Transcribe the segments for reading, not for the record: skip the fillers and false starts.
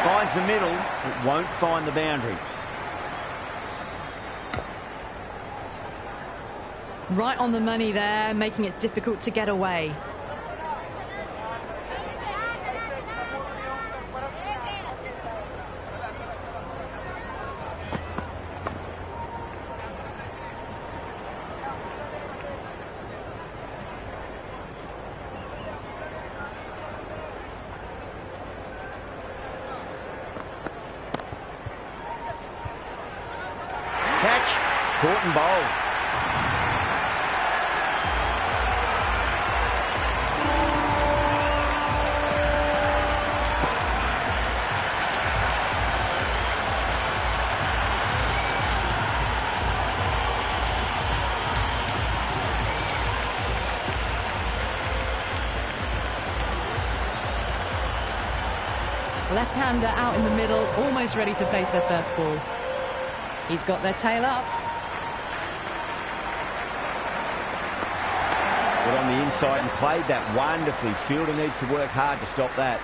Finds the middle, but won't find the boundary. Right on the money there, making it difficult to get away. Catch, caught and bowled. Left-hander out in the middle, almost ready to face their first ball. He's got their tail up. Got on the inside and played that wonderfully. Fielder needs to work hard to stop that.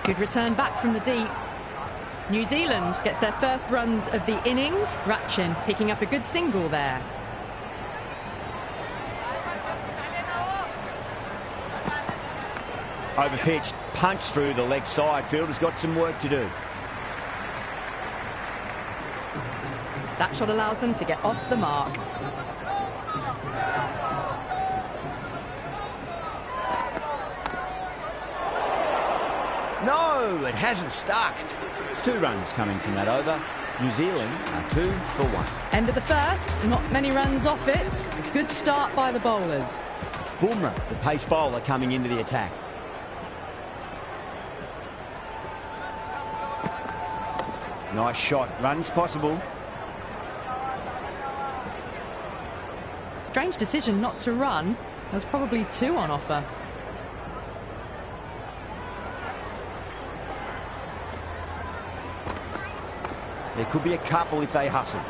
Good return back from the deep. New Zealand gets their first runs of the innings. Ratchin picking up a good single there. Overpitched, punched through the leg side. Fielder's got some work to do. That shot allows them to get off the mark. No, it hasn't stuck. 2 runs coming from that over. New Zealand are 2 for 1. End of the first, not many runs off it. A good start by the bowlers. Bumrah, the pace bowler, coming into the attack. Nice shot. Runs possible. Strange decision not to run. There was probably 2 on offer. There could be a couple if they hustle.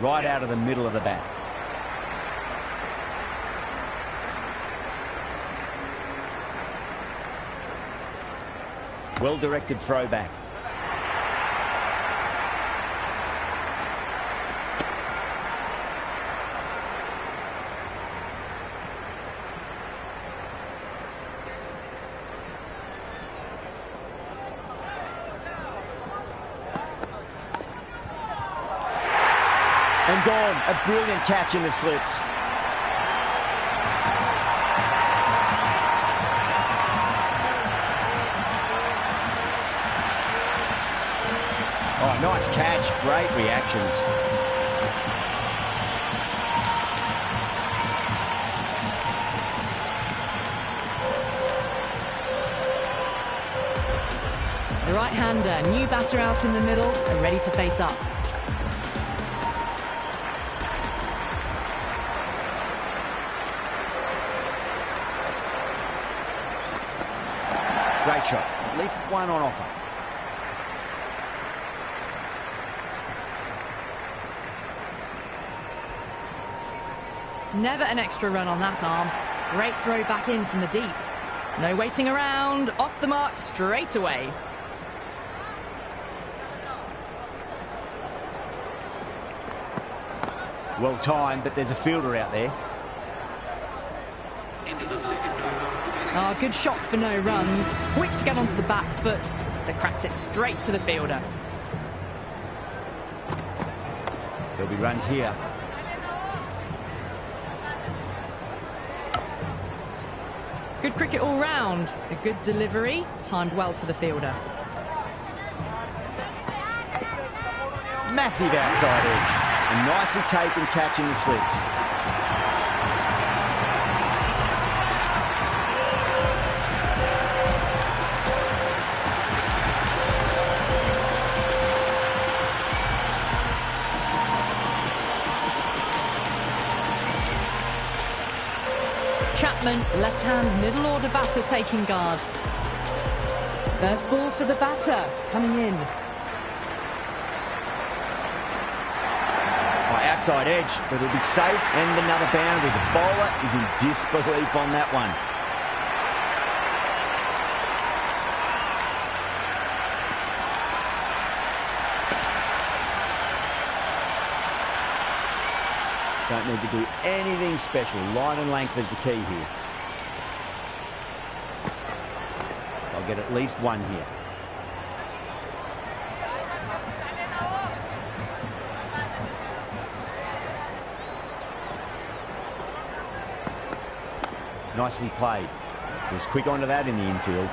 Right out of the middle of the bat. Well-directed throwback. And gone. A brilliant catch in the slips. Oh, nice catch. Great reactions. The right-hander, new batter out in the middle, and ready to face up. Great shot. At least 1 on offer. Never an extra run on that arm. Great throw back in from the deep. No waiting around. Off the mark straight away. Well timed, but there's a fielder out there. Oh, good shot for no runs. Quick to get onto the back foot. They cracked it straight to the fielder. There'll be runs here. Good cricket all round. A good delivery, timed well to the fielder. Massive outside edge. A nicely taken catch in the slips. Chapman, left-hand middle order batter, taking guard. First ball for the batter, coming in. Outside edge, but it'll be safe, and another boundary. The bowler is in disbelief on that one. Don't need to do anything special. Line and length is the key here. I'll get at least one here. Nicely played. He was quick onto that in the infield.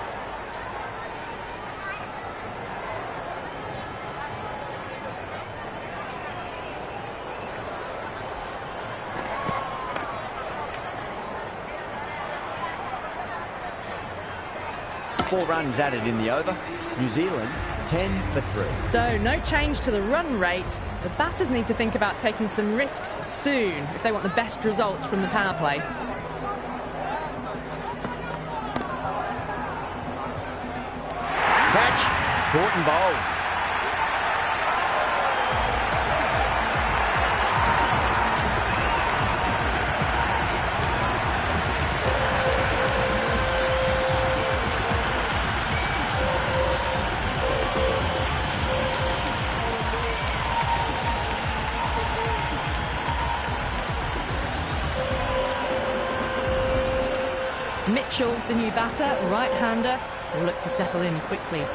Four runs added in the over. New Zealand 10 for 3. So no change to the run rate. The batters need to think about taking some risks soon if they want the best results from the power play. Caught and bowled. Mitchell, the new batter, right-hander, will look to settle in quickly.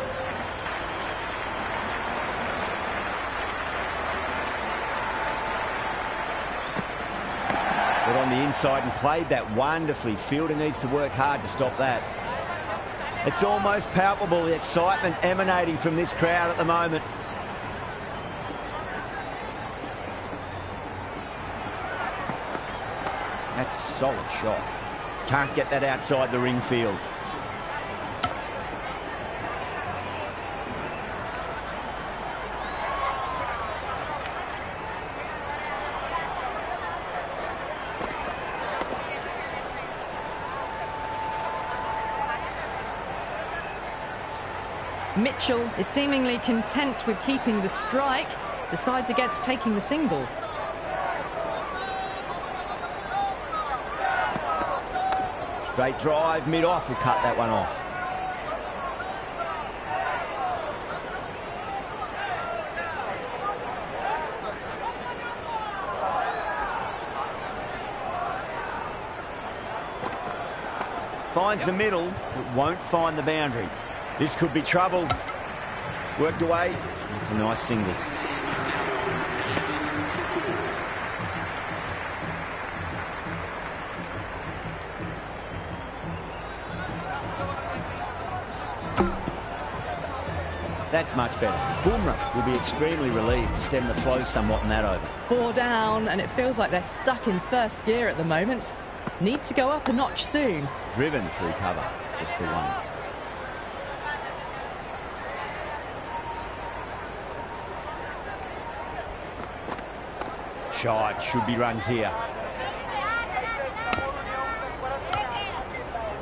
On the inside and played that wonderfully. Fielder needs to work hard to stop that. It's almost palpable, the excitement emanating from this crowd at the moment. That's a solid shot. Can't get that outside the ring field. Mitchell is seemingly content with keeping the strike, decides against taking the single. Straight drive, mid-off, will cut that one off. Finds the middle, but won't find the boundary. This could be trouble. Worked away. It's a nice single. That's much better. Bumrah will be extremely relieved to stem the flow somewhat in that over. 4 down, and it feels like they're stuck in first gear at the moment. Need to go up a notch soon. Driven through cover, just the one. Shot, should be runs here.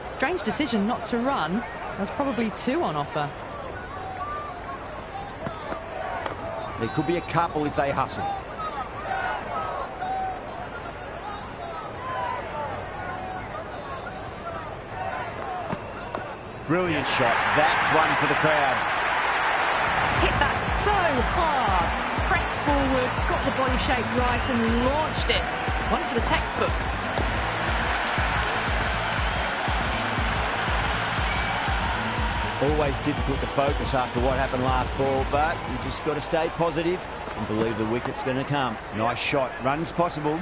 Strange decision not to run. There's probably 2 on offer. There could be a couple if they hustle. Brilliant shot. That's one for the crowd. Hit that so hard. Pressed forward, got the body shape right and launched it. One for the textbook. Always difficult to focus after what happened last ball, but you just got to stay positive and believe the wicket's going to come. Nice shot. Runs possible.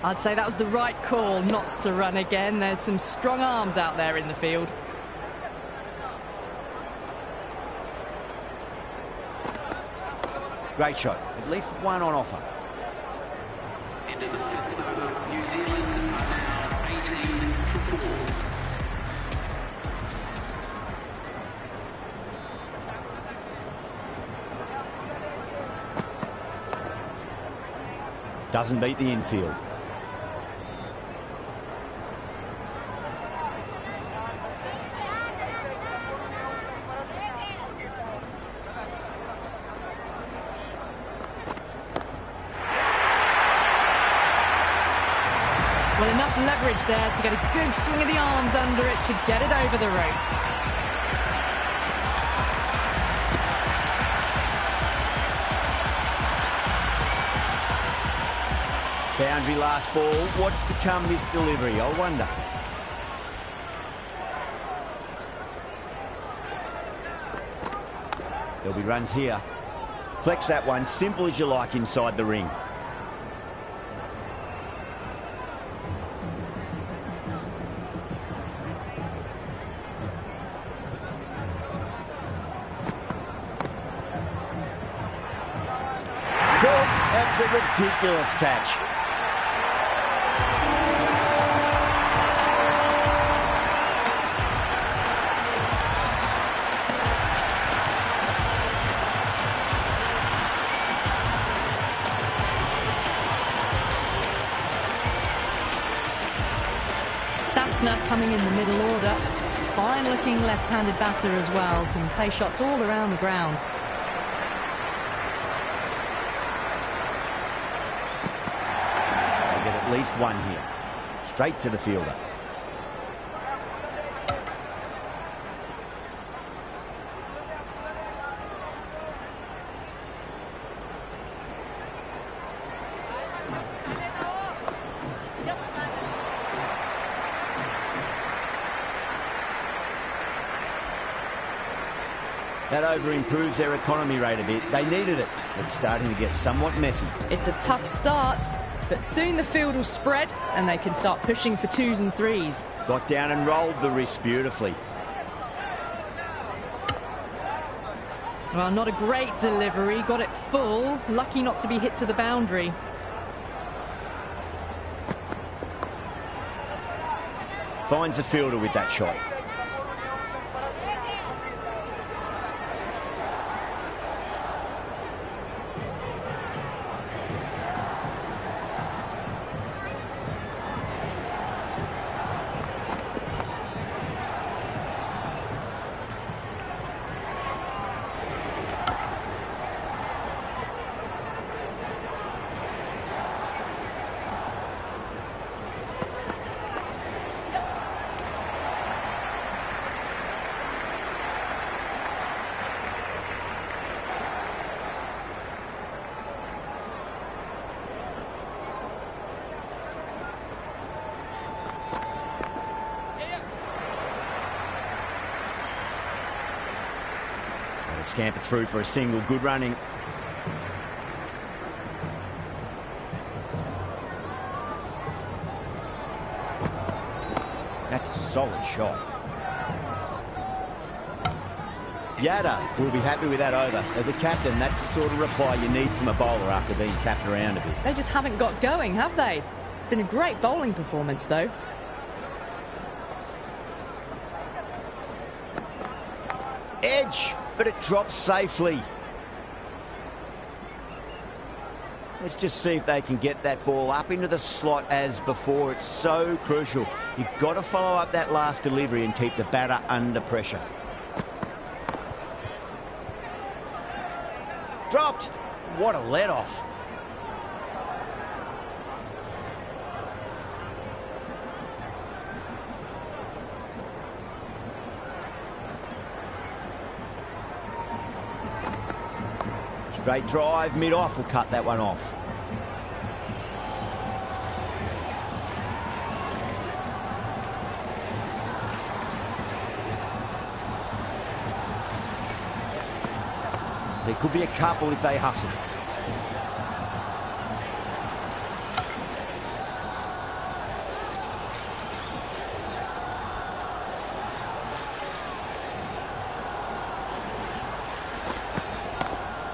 I'd say that was the right call not to run again. There's some strong arms out there in the field. Great shot. At least one on offer. Into the 5th over, New Zealand are now 18 for 4. Doesn't beat the infield. Well, enough leverage there to get a good swing of the arms under it to get it over the rope. Boundary last ball. What's to come this delivery, I wonder. There'll be runs here. Flex that one, simple as you like inside the ring. That's a ridiculous catch. Santner coming in the middle order. Fine-looking left-handed batter as well. Can play shots all around the ground. They'll get at least one here. Straight to the fielder. That over improves their economy rate a bit. They needed it. It's starting to get somewhat messy. It's a tough start, but soon the field will spread and they can start pushing for twos and threes. Got down and rolled the wrist beautifully. Well, not a great delivery. Got it full. Lucky not to be hit to the boundary. Finds the fielder with that shot. Scamper through for a single. Good running. That's a solid shot. Yada will be happy with that over. As a captain, that's the sort of reply you need from a bowler after being tapped around a bit. They just haven't got going, have they? It's been a great bowling performance, though. Edge, but it drops safely. Let's just see if they can get that ball up into the slot as before. It's so crucial. You've got to follow up that last delivery and keep the batter under pressure. Dropped. What a let-off. Straight drive, mid-off will cut that one off. There could be a couple if they hustle.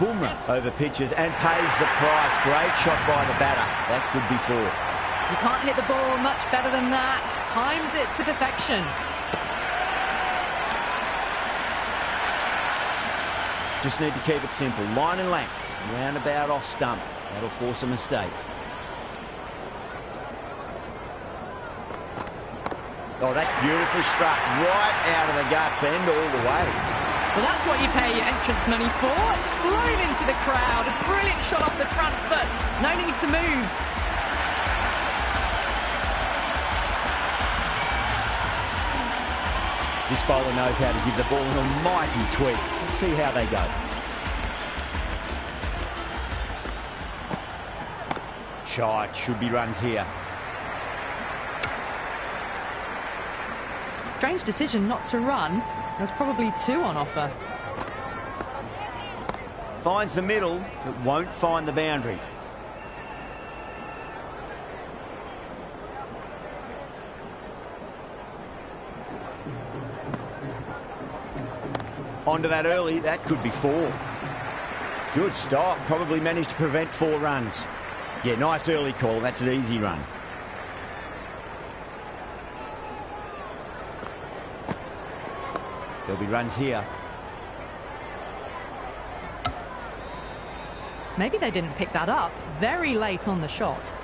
Boomerang over pitches and pays the price. Great shot by the batter. That could be four. You can't hit the ball much better than that. Timed it to perfection. Just need to keep it simple. Line and length. Roundabout off stump. That'll force a mistake. Oh, that's beautifully struck right out of the guts and all the way. Well, that's what you pay your entrance money for. It's flown into the crowd. A brilliant shot off the front foot. No need to move. This bowler knows how to give the ball an almighty tweak. Let's see how they go. Shot, should be runs here. Strange decision not to run. There's probably 2 on offer. Finds the middle, but won't find the boundary. Onto that early, that could be 4. Good stop, probably managed to prevent 4 runs. Yeah, nice early call, that's an easy run. There'll be runs here. Maybe they didn't pick that up. Very late on the shot.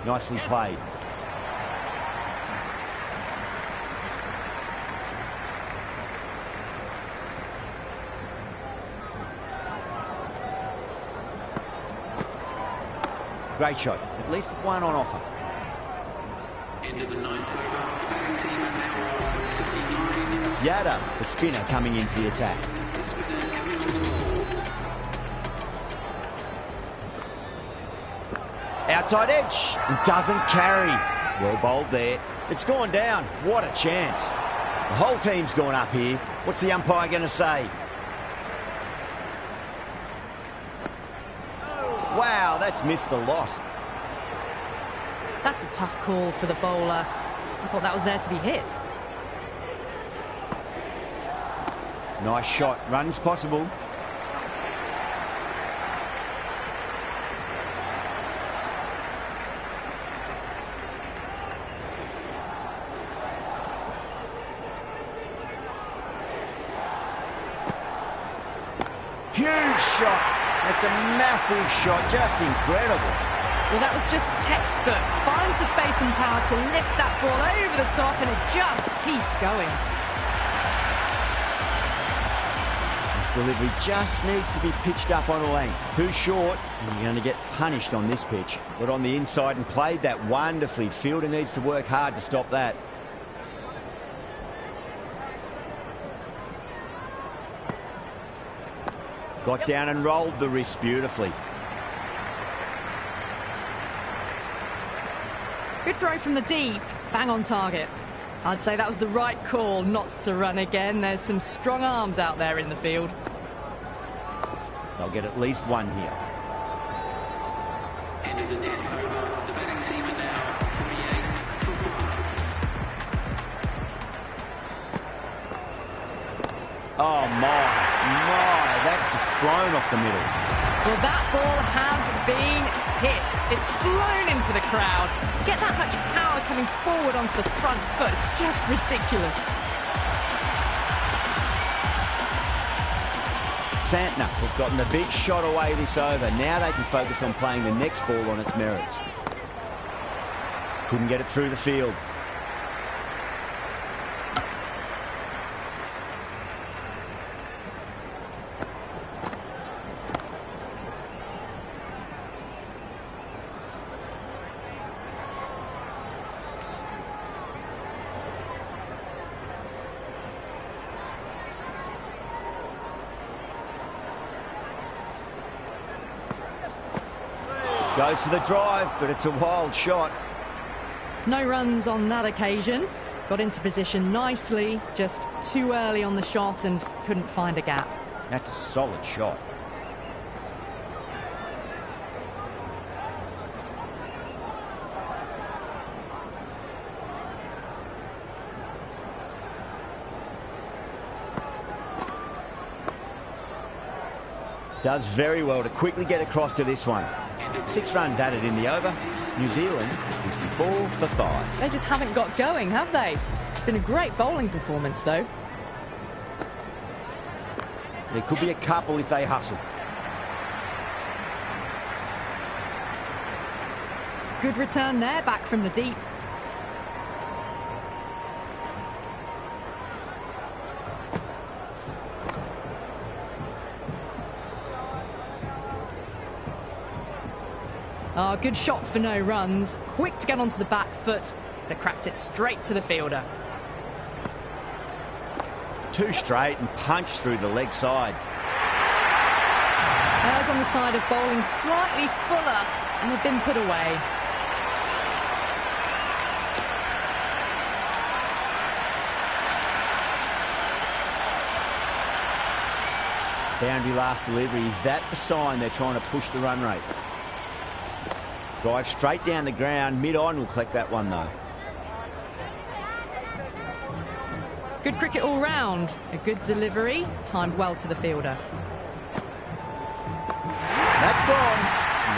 Nicely played. Great shot. At least 1 on offer. End of the 9th over. The batting team is now 59. Yada, the spinner, coming into the attack. The spinner coming on the ball. Outside edge. It doesn't carry. Well bowled there. It's gone down. What a chance. The whole team's gone up here. What's the umpire going to say? Wow, that's missed a lot. That's a tough call for the bowler. I thought that was there to be hit. Nice shot. Runs possible. Huge shot. That's a massive shot. Just incredible. Well, that was just textbook. Finds the space and power to lift that ball over the top, and it just keeps going. This delivery just needs to be pitched up on a length. Too short, and you're going to get punished on this pitch. But on the inside and played that wonderfully. Fielder needs to work hard to stop that. Got down and rolled the wrist beautifully. Good throw from the deep. Bang on target. I'd say that was the right call not to run again. There's some strong arms out there in the field. They'll get at least 1 here. End of the 10th over. The batting team are now 48 for 5. Oh my, that's just flown off the middle. Well, that ball has been hit. It's flown into the crowd. To get that much power coming forward onto the front foot is just ridiculous. Santner has gotten the big shot away this over. Now they can focus on playing the next ball on its merits. Couldn't get it through the field. Goes for the drive, but it's a wild shot. No runs on that occasion. Got into position nicely, just too early on the shot and couldn't find a gap. That's a solid shot. Does very well to quickly get across to this one. 6 runs added in the over. New Zealand 54 for 5. They just haven't got going, have they? It's been a great bowling performance, though. There could be a couple if they hustle. Good return there, back from the deep. Oh, good shot for no runs. Quick to get onto the back foot, but it cracked it straight to the fielder. Too straight and punched through the leg side. Errs on the side of bowling slightly fuller, and they've been put away. Boundary last delivery. Is that the sign they're trying to push the run rate? Drive straight down the ground. Mid-on will collect that one, though. Good cricket all round. A good delivery, timed well to the fielder. That's gone.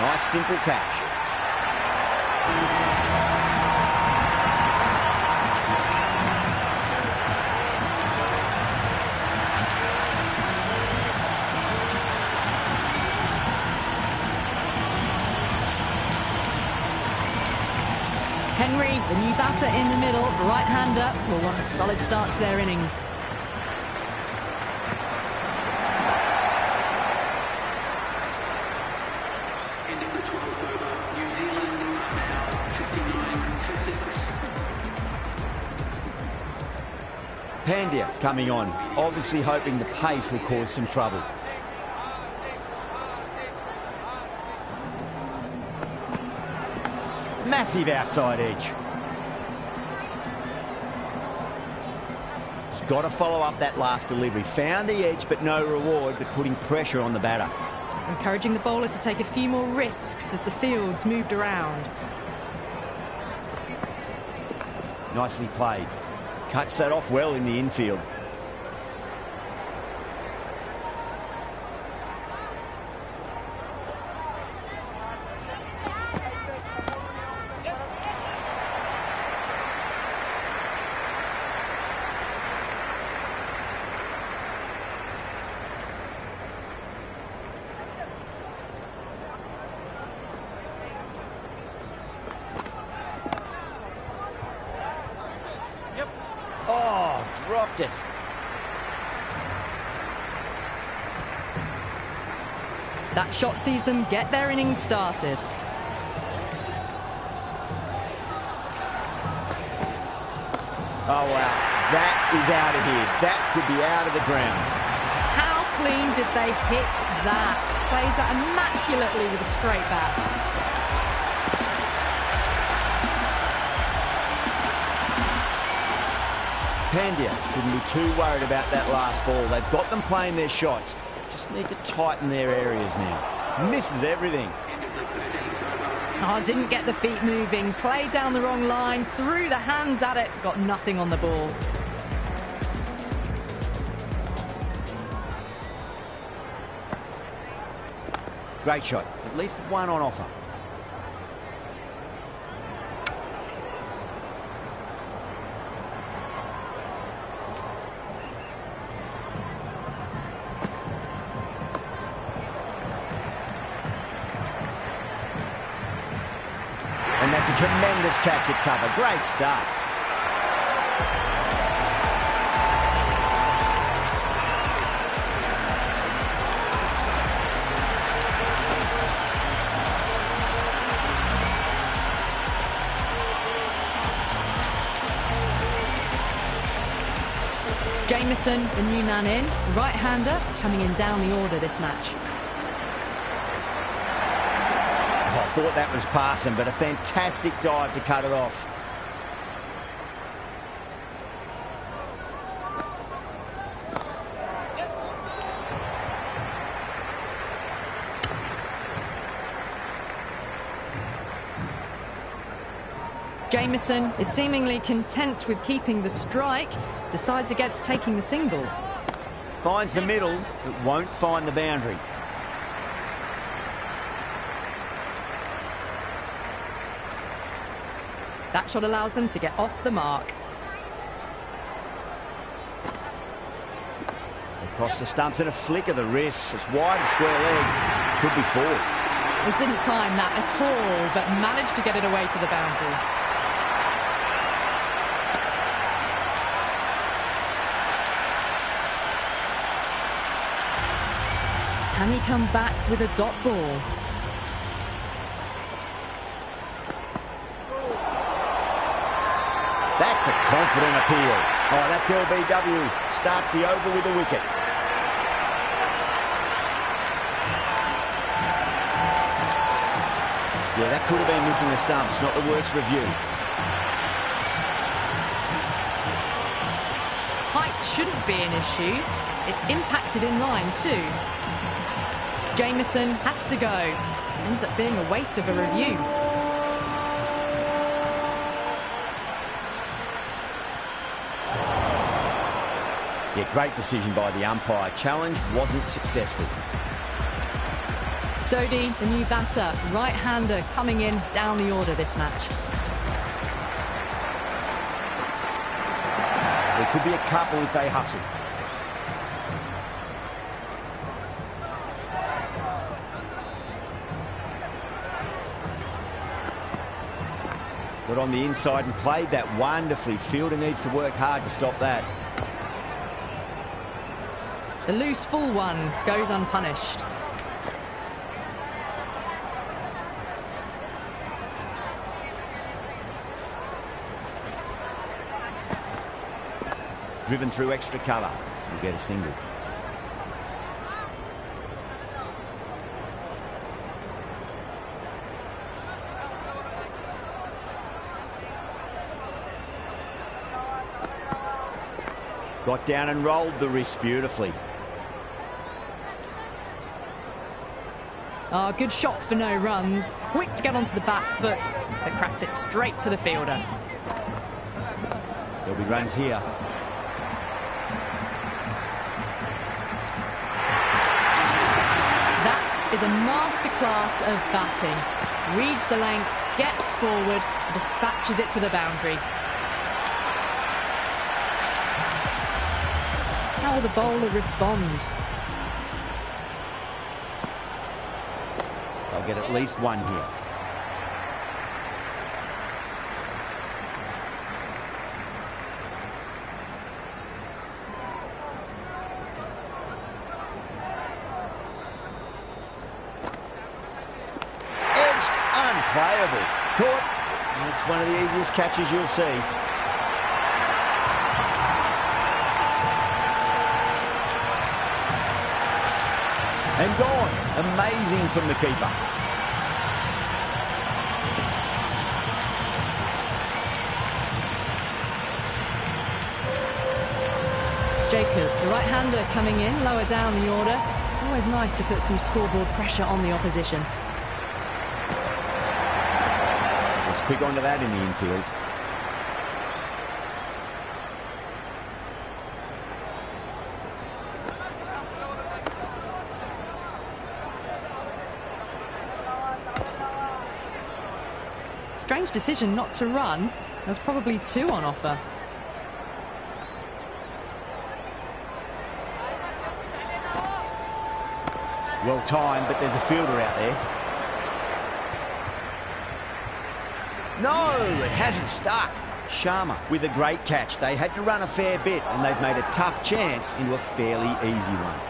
Nice, simple catch. Henry, the new batter in the middle, right-hander, will want a solid start to their innings. End of the 12th over. New Zealand are now 59 for 6. Pandya coming on, obviously hoping the pace will cause some trouble. Massive outside edge. He's got to follow up that last delivery. Found the edge, but no reward, but putting pressure on the batter. Encouraging the bowler to take a few more risks as the field's moved around. Nicely played. Cuts that off well in the infield. Oh, dropped it. That shot sees them get their innings started. Oh, wow. That is out of here. That could be out of the ground. How clean did they hit that? Plays that immaculately with a straight bat. Pandya shouldn't be too worried about that last ball. They've got them playing their shots. Just need to tighten their areas now. Misses everything. Oh, didn't get the feet moving. Played down the wrong line. Threw the hands at it. Got nothing on the ball. Great shot. At least one on offer. And that's a tremendous catch at cover. Great stuff. Jamieson, the new man in, right-hander, coming in down the order this match. I thought that was passing, but a fantastic dive to cut it off. Jamieson is seemingly content with keeping the strike, decides against taking the single. Finds the middle, but won't find the boundary. That shot allows them to get off the mark. Across the stumps and a flick of the wrist. It's wide, square leg. Could be four. He didn't time that at all, but managed to get it away to the boundary. Can he come back with a dot ball? That's a confident appeal. Oh, that's LBW. Starts the over with a wicket. Yeah, that could have been missing the stumps. Not the worst review. Height shouldn't be an issue. It's impacted in line too. Jamieson has to go. Ends up being a waste of a review. Yeah, great decision by the umpire. Challenge wasn't successful. Sodhi, the new batter, right-hander coming in down the order this match. There could be a couple if they hustle. Got on the inside and played that wonderfully. Fielder needs to work hard to stop that. The loose full one goes unpunished. Driven through extra cover. We'll get a single. Got down and rolled the wrist beautifully. Oh, good shot for no runs. Quick to get onto the back foot, but cracked it straight to the fielder. There'll be runs here. That is a masterclass of batting. Reads the length, gets forward, dispatches it to the boundary. How will the bowler respond? They'll get at least one here. Edged, unplayable. Caught. It's one of the easiest catches you'll see. And gone. Amazing from the keeper. Jacob, the right-hander coming in, lower down the order. Always nice to put some scoreboard pressure on the opposition. Was quick onto that in the infield. Strange decision not to run. There was probably two on offer. Well timed, but there's a fielder out there. No, it hasn't stuck. Sharma with a great catch. They had to run a fair bit, and they've made a tough chance into a fairly easy one.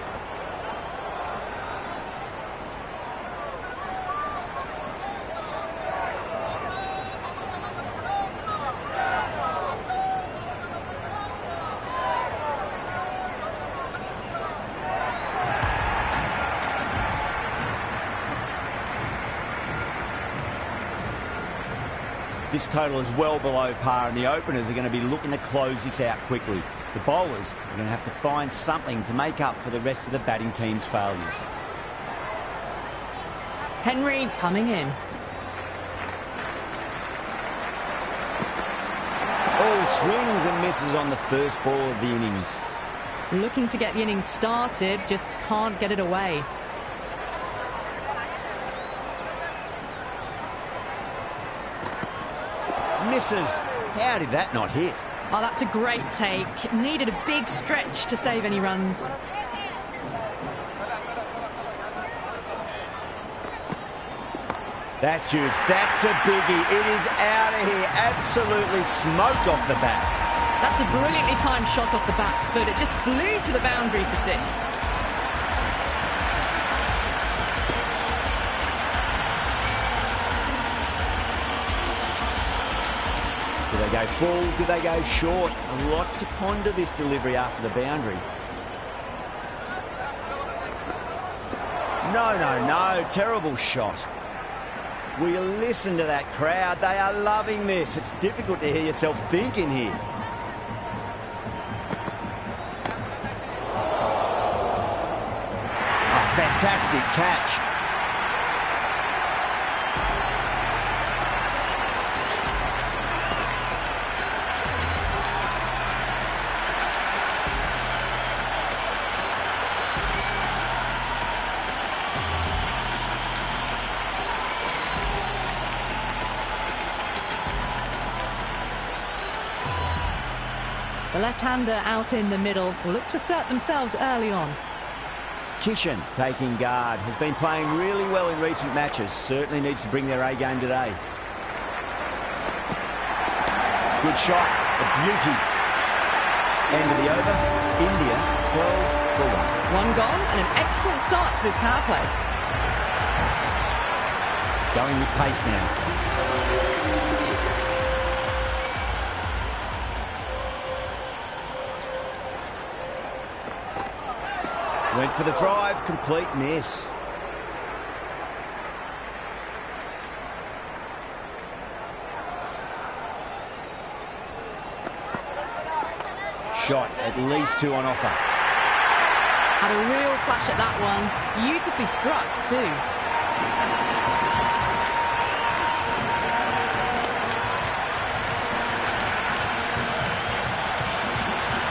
This total is well below par, and the openers are going to be looking to close this out quickly. The bowlers are going to have to find something to make up for the rest of the batting team's failures. Henry coming in. All swings and misses on the first ball of the innings. Looking to get the innings started, just can't get it away. Misses. How did that not hit? Oh, that's a great take. Needed a big stretch to save any runs. That's huge. That's a biggie. It is out of here. Absolutely smoked off the bat. That's a brilliantly timed shot off the back foot. It just flew to the boundary for six. Do they they go full? Do they go short? A lot to ponder this delivery after the boundary. No, no, no. Terrible shot. Will you listen to that crowd? They are loving this. It's difficult to hear yourself thinking here. Oh, fantastic catch. The left-hander out in the middle will look to assert themselves early on. Kishan taking guard, has been playing really well in recent matches. Certainly needs to bring their A game today. Good shot, a beauty. End of the over, India 12 for 1. One gone and an excellent start to this power play. Going with pace now. Went for the drive, complete miss. Shot, at least 2 on offer. Had a real flash at that one. Beautifully struck too.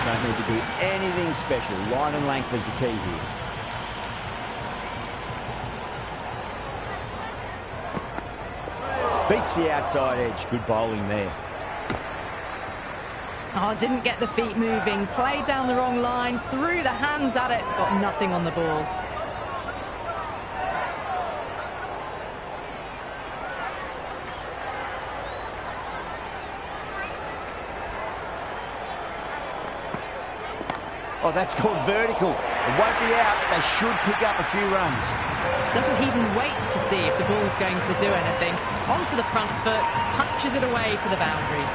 Don't need to do anything special. Line and length is the key here. Beats the outside edge. Good bowling there. Oh, didn't get the feet moving. Played down the wrong line. Threw the hands at it. Got nothing on the ball. Oh, that's called vertical. It won't be out, but they should pick up a few runs. Doesn't even wait to see if the ball's going to do anything. Onto the front foot, punches it away to the boundary.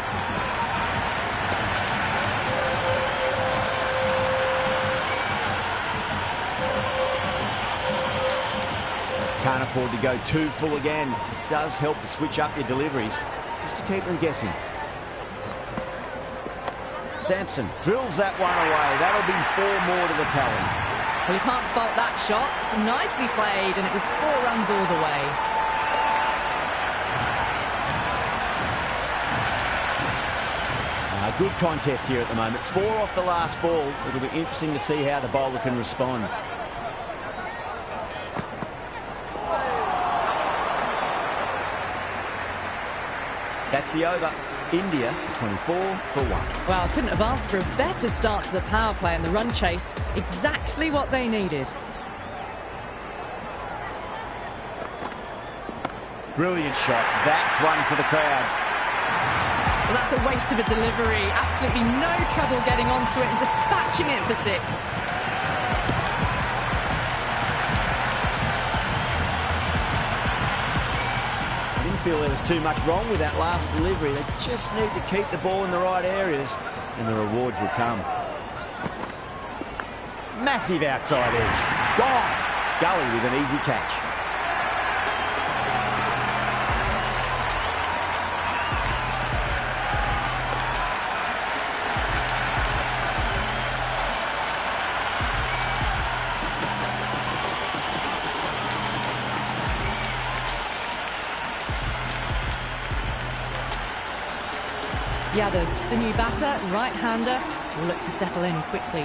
Can't afford to go too full again. It does help to switch up your deliveries, just to keep them guessing. Sampson drills that one away. That'll be 4 more to the tally. Well, you can't fault that shot. Nicely played, and it was 4 runs all the way. Good contest here at the moment. 4 off the last ball. It'll be interesting to see how the bowler can respond. That's the over. India 24 for 1. Well, couldn't have asked for a better start to the power play and the run chase. Exactly what they needed. Brilliant shot. That's one for the crowd. Well, that's a waste of a delivery. Absolutely no trouble getting onto it and dispatching it for 6. Feel there was too much wrong with that last delivery. They just need to keep the ball in the right areas and the rewards will come. Massive outside edge. Gone. Gully with an easy catch. Yadav, the new batter, right-hander, will look to settle in quickly.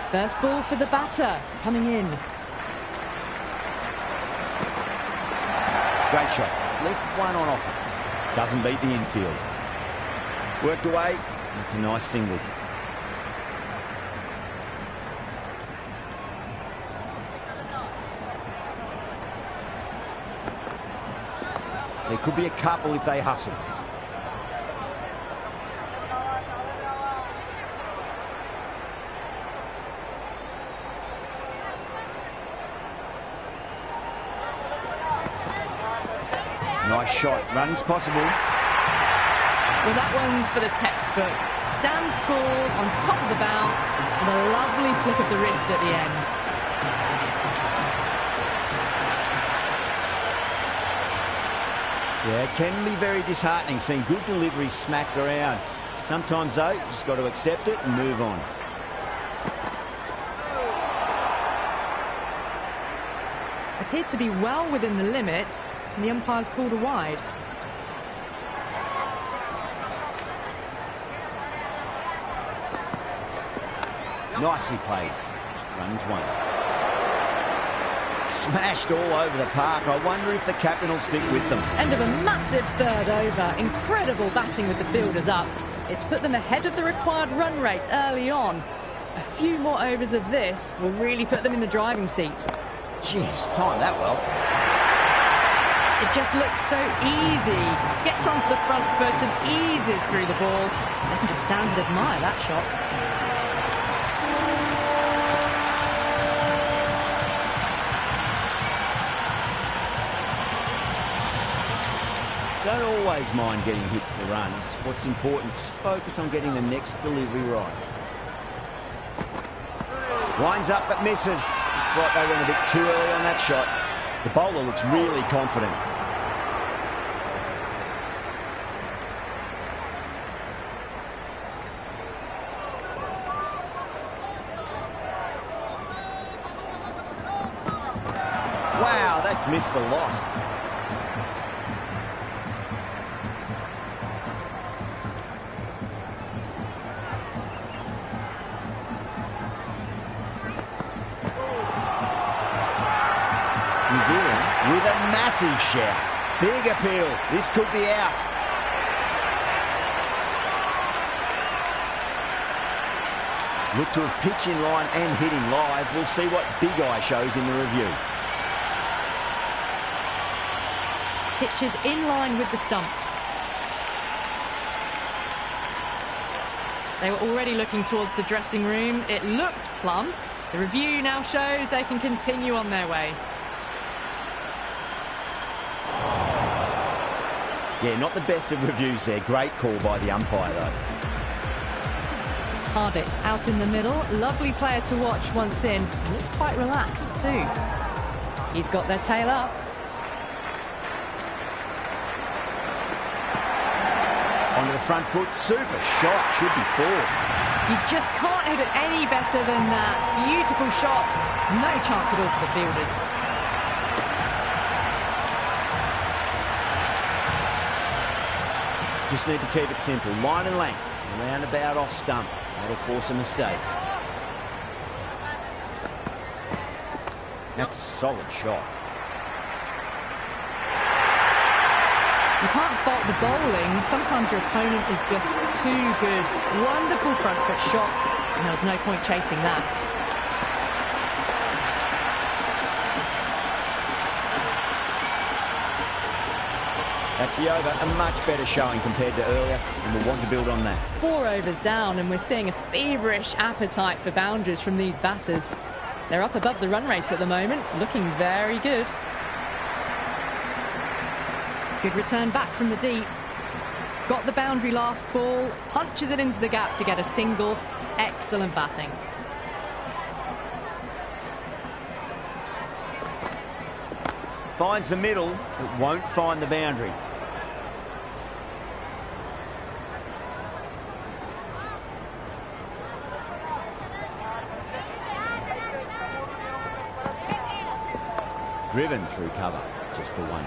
First ball for the batter, coming in. Great shot. At least 1 on offer. Doesn't beat the infield. Worked away. It's a nice single. There could be a couple if they hustle. Nice shot. Runs possible. Well, that one's for the textbook. Stands tall on top of the bounce with a lovely flick of the wrist at the end. Yeah, it can be very disheartening seeing good deliveries smacked around. Sometimes, though, you just got to accept it and move on. Appeared to be well within the limits, and the umpire's called a wide. Nicely played. Runs one. Smashed all over the park. I wonder if the captain will stick with them. End of a massive third over. Incredible batting with the fielders up. It's put them ahead of the required run rate early on. A few more overs of this will really put them in the driving seat. Jeez, timed that well. It just looks so easy. Gets onto the front foot and eases through the ball. They can just stand and admire that shot. Don't always mind getting hit for runs. What's important is focus on getting the next delivery right. Winds up but misses. Looks like they went a bit too early on that shot. The bowler looks really confident. Wow, that's missed a lot. New Zealand with a massive shout. Big appeal. This could be out. Look to have pitch in line and hitting live. We'll see what Big Eye shows in the review. Pitches in line with the stumps. They were already looking towards the dressing room. It looked plumb. The review now shows they can continue on their way. Yeah, not the best of reviews there. Great call by the umpire, though. Hardick out in the middle. Lovely player to watch once in. Looks quite relaxed too. He's got their tail up. Onto the front foot. Super shot. Should be four. You just can't hit it any better than that. Beautiful shot. No chance at all for the fielders. Just need to keep it simple. Line and length. Around about off stump. That'll force a mistake. That's a solid shot. You can't fault the bowling. Sometimes your opponent is just too good. Wonderful front foot shot. And there was no point chasing that. That's the over. A much better showing compared to earlier, and we'll want to build on that. 4 overs down, and we're seeing a feverish appetite for boundaries from these batters. They're up above the run rate at the moment, looking very good. Good return back from the deep. Got the boundary last ball, punches it into the gap to get a single. Excellent batting. Finds the middle, but won't find the boundary. Driven through cover, just the one.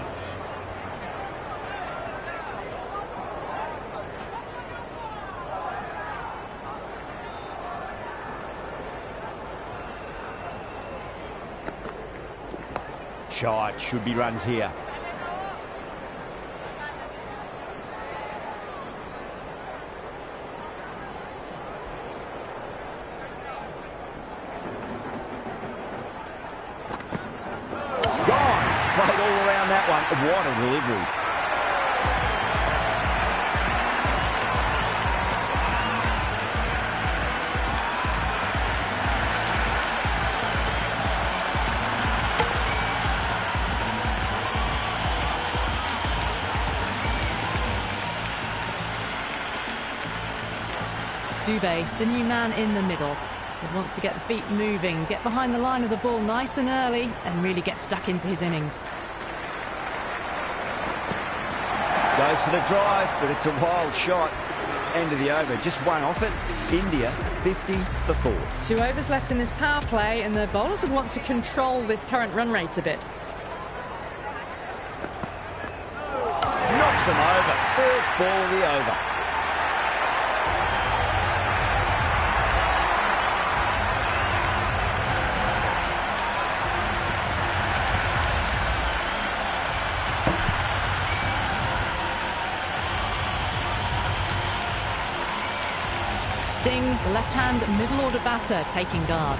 Shot, should be runs here. Played all around that one. What a delivery. Dubé, the new man in the middle. He'll want to get the feet moving, get behind the line of the ball nice and early, and really get stuck into his innings. Goes for the drive, but it's a wild shot. End of the over. Just one off it. India 50 for 4. 2 overs left in this power play, and the bowlers would want to control this current run rate a bit. Knocks them over. First ball of the over. Singh, the left-hand middle-order batter, taking guard.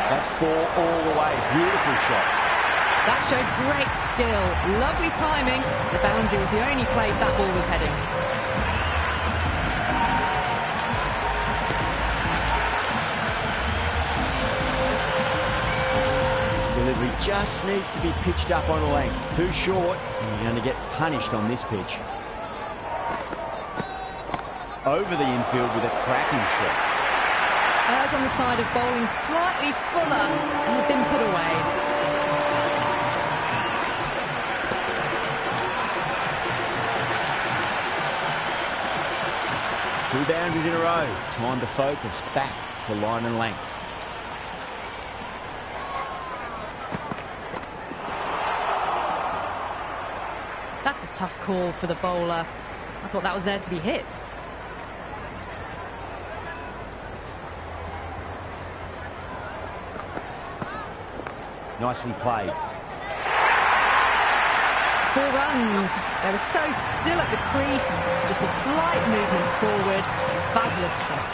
That's 4 all the way. Beautiful shot. That showed great skill, lovely timing. The boundary was the only place that ball was heading. Delivery just needs to be pitched up on a length. Too short, and you're going to get punished on this pitch. Over the infield with a cracking shot. Errs on the side of bowling slightly fuller, and they've been put away. Two boundaries in a row. Time to focus back to line and length. That's a tough call for the bowler. I thought that was there to be hit. Nicely played. 4 runs. They were so still at the crease. Just a slight movement forward. Fabulous shot.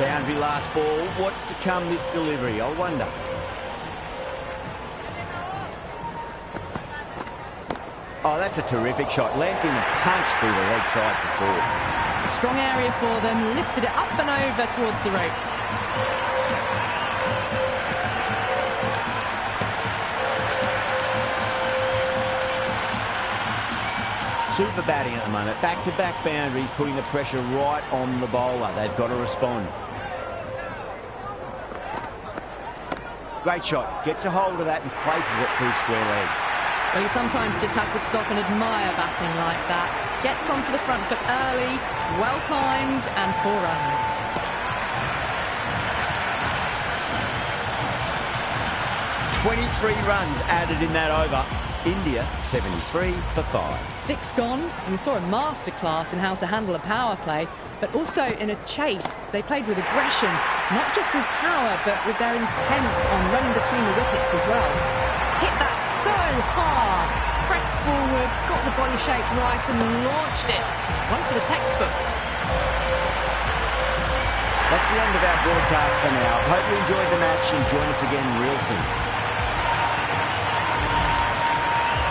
Boundary last ball. What's to come this delivery? I wonder. Oh, that's a terrific shot. Leant in and punched through the leg side to forward. A strong area for them. Lifted it up and over towards the rope. Super batting at the moment. Back-to-back boundaries, putting the pressure right on the bowler. They've got to respond. Great shot. Gets a hold of that and places it through square leg. Well, you sometimes just have to stop and admire batting like that. Gets onto the front foot early, well-timed, and 4 runs. .23 runs added in that over. India 73 for 5. 6 gone, and we saw a masterclass in how to handle a power play, but also in a chase. They played with aggression, not just with power, but with their intent on running between the wickets as well. Hit that so hard, pressed forward, got the body shape right and launched it. One for the textbook. That's the end of our broadcast for now. Hope you enjoyed the match and join us again real soon.